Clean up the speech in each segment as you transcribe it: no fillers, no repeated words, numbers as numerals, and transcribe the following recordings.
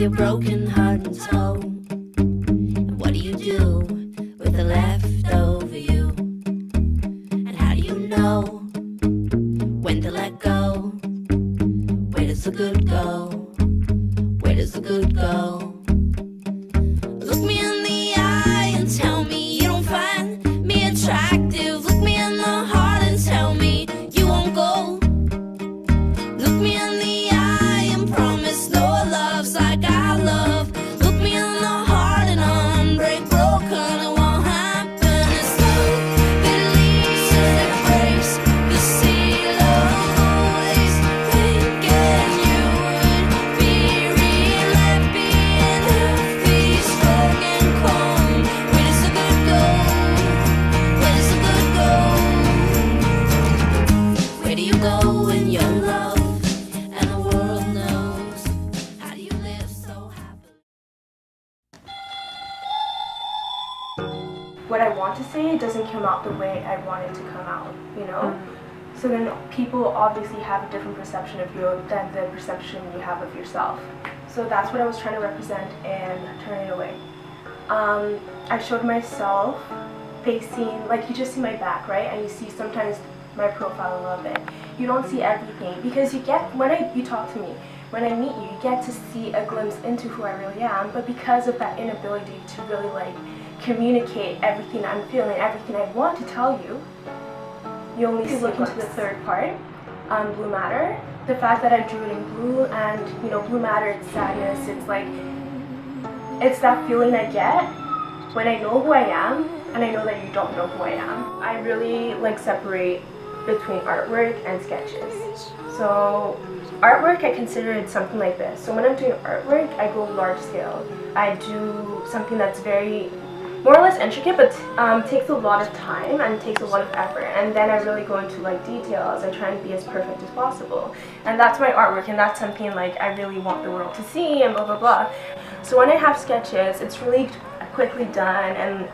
your broken heart and soul? And what do you do with the leftover you? And how do you know when to let go? Where does the good go? Where does the good go? Look me in the eye and tell me you don't find me attractive. Look me in the heart and tell me you won't go. Look me in the eye and promise no love's like I love. Look me in the heart and unbreak broken. It won't happen. It's love that leaves and breaks the seal of always thinking you would be real happy and healthy, strong and calm. Where does the good go? Where does the good go? Where do you go when you're loved and the world knows? How do you live so happily? What I want to say doesn't come out the way I want it to come out, you know? So then people obviously have a different perception of you than the perception you have of yourself. So that's what I was trying to represent in Turning Away. I showed myself facing, like you just see my back, right? And you see sometimes my profile a little bit. You don't see everything because you get, you talk to me, when I meet you get to see a glimpse into who I really am, but because of that inability to really like communicate everything I'm feeling, everything I want to tell you, you only look into the third part, blue matter. The fact that I drew it in blue, and you know, blue matter, it's sadness, it's like, it's that feeling I get when I know who I am and I know that you don't know who I am. I really like separate between artwork and sketches. So artwork, I consider it something like this. So when I'm doing artwork, I go large scale. I do something that's very more or less intricate, but takes a lot of time and takes a lot of effort, and then I really go into like details. I try and be as perfect as possible, and that's my artwork, and that's something like I really want the world to see and blah blah blah. So when I have sketches, it's really quickly done, and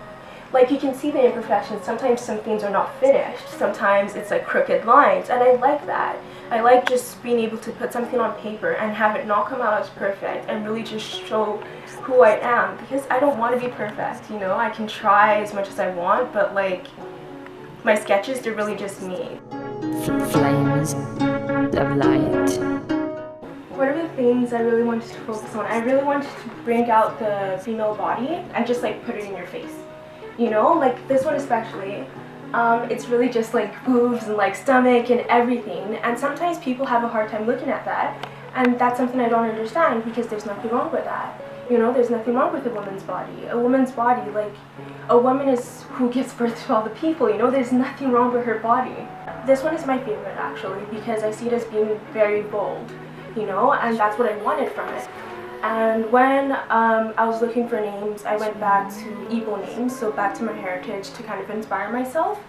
like you can see the imperfections. Sometimes some things are not finished, sometimes it's like crooked lines, and I like that. I like just being able to put something on paper and have it not come out as perfect and really just show who I am, because I don't want to be perfect, you know? I can try as much as I want, but like my sketches, they're really just me. Flames of light. One of the things I really wanted to focus on, I really wanted to bring out the female body and just like put it in your face. You know, like this one especially, it's really just like boobs and like stomach and everything, and sometimes people have a hard time looking at that, and that's something I don't understand, because there's nothing wrong with that. You know, there's nothing wrong with a woman's body. A woman's body, like, a woman is who gives birth to all the people, you know, there's nothing wrong with her body. This one is my favorite actually, because I see it as being very bold, you know, and that's what I wanted from it. And when I was looking for names, I went back to Igbo names, so back to my heritage to kind of inspire myself.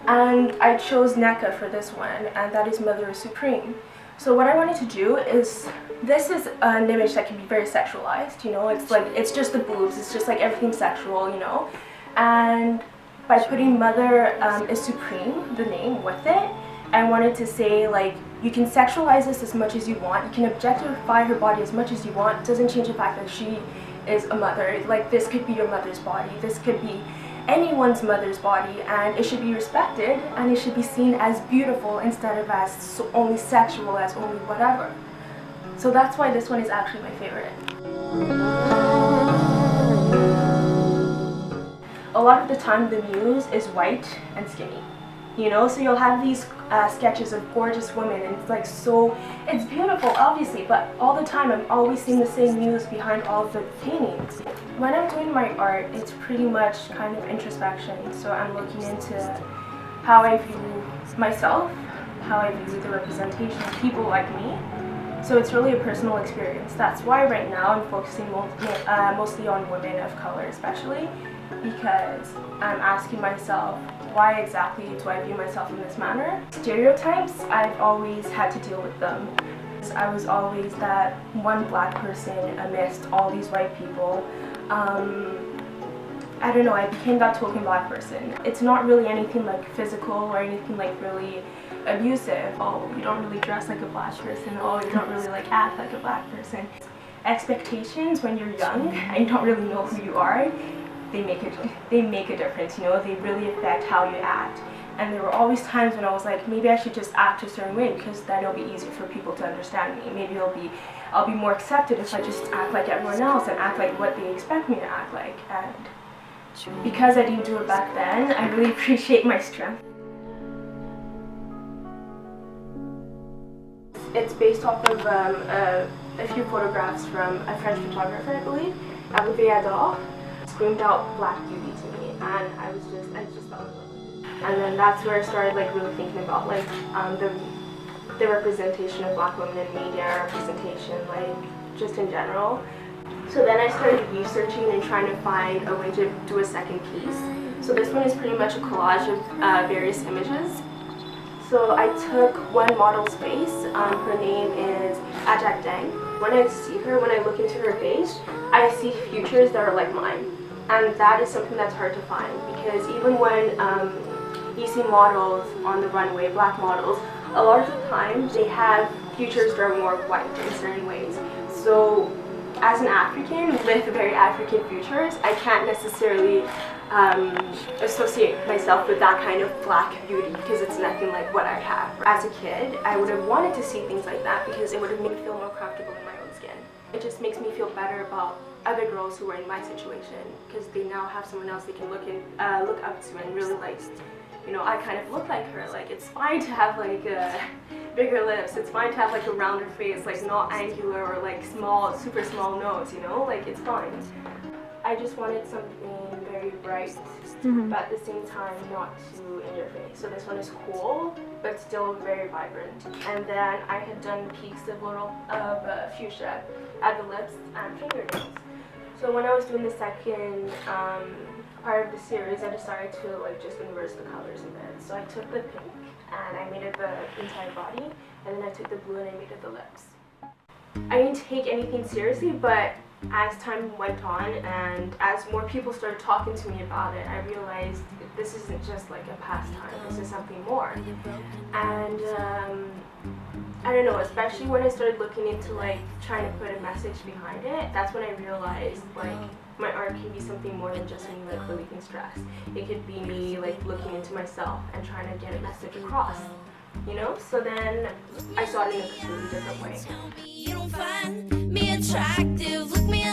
And I chose Nakhai for this one, and that is Mother is Supreme. So what I wanted to do is, this is an image that can be very sexualized, you know, it's like, it's just the boobs, it's just like everything sexual, you know. And by putting Mother is Supreme, the name, with it, I wanted to say like, you can sexualize this as much as you want, you can objectify her body as much as you want. It doesn't change the fact that she is a mother. Like, this could be your mother's body, this could be anyone's mother's body, and it should be respected, and it should be seen as beautiful instead of as only sexual, as only whatever. So that's why this one is actually my favorite. A lot of the time the muse is white and skinny. You know, so you'll have these sketches of gorgeous women, and it's like, so it's beautiful obviously, but all the time I'm always seeing the same muse behind all of the paintings. When I'm doing my art, it's pretty much kind of introspection, so I'm looking into how I view myself, how I view the representation of people like me. So it's really a personal experience. That's why right now I'm focusing mostly on women of color especially, because I'm asking myself, why exactly do I view myself in this manner? Stereotypes, I've always had to deal with them. I was always that one black person amidst all these white people. I don't know, I became that token black person. It's not really anything like physical or anything like really abusive. Oh, you don't really dress like a black person. Oh, you don't really like act like a black person. expectations when you're young and you don't really know who you are, they make a difference, you know, they really affect how you act. And there were always times when I was like, maybe I should just act a certain way because then it'll be easier for people to understand me. Maybe I'll be more accepted if I just act like everyone else and act like what they expect me to act like. And because I didn't do it back then, I really appreciate my strength. It's based off of a few photographs from a French photographer, I believe, Ador, screamed out Black beauty to me, and I just fell in love with it. And then that's where I started like really thinking about like the representation of Black women in media, representation like just in general. So then I started researching and trying to find a way to do a second piece. So this one is pretty much a collage of various images. So I took one model's face. Her name is Ajak Deng. When I see her, when I look into her face, I see features that are like mine. And that is something that's hard to find because even when you see models on the runway, Black models, a lot of the time they have features that are more white in certain ways. So as an African with very African features, I can't necessarily associate myself with that kind of Black beauty because it's nothing like what I have. As a kid, I would have wanted to see things like that because it would have made me feel more comfortable in my own skin. It just makes me feel better about other girls who are in my situation because they now have someone else they can look up to and really like, you know, I kind of look like her. Like it's fine to have like bigger lips. It's fine to have like a rounder face, like not angular or like small, super small nose. You know, like it's fine. I just wanted something very bright, but at the same time not too in your face. So this one is cool, but still very vibrant. And then I had done peaks of fuchsia at the lips and fingernails. So when I was doing the second part of the series, I decided to like just inverse the colors a bit. So I took the pink and I made it the entire body, and then I took the blue and I made it the lips. I didn't take anything seriously, but as time went on and as more people started talking to me about it, I realized this isn't just like a pastime, this is something more. And I don't know, especially when I started looking into like trying to put a message behind it, that's when I realized like my art can be something more than just me like relieving stress. It could be me like looking into myself and trying to get a message across, you know? So then I saw it in a completely different way. You don't find me attractive, look me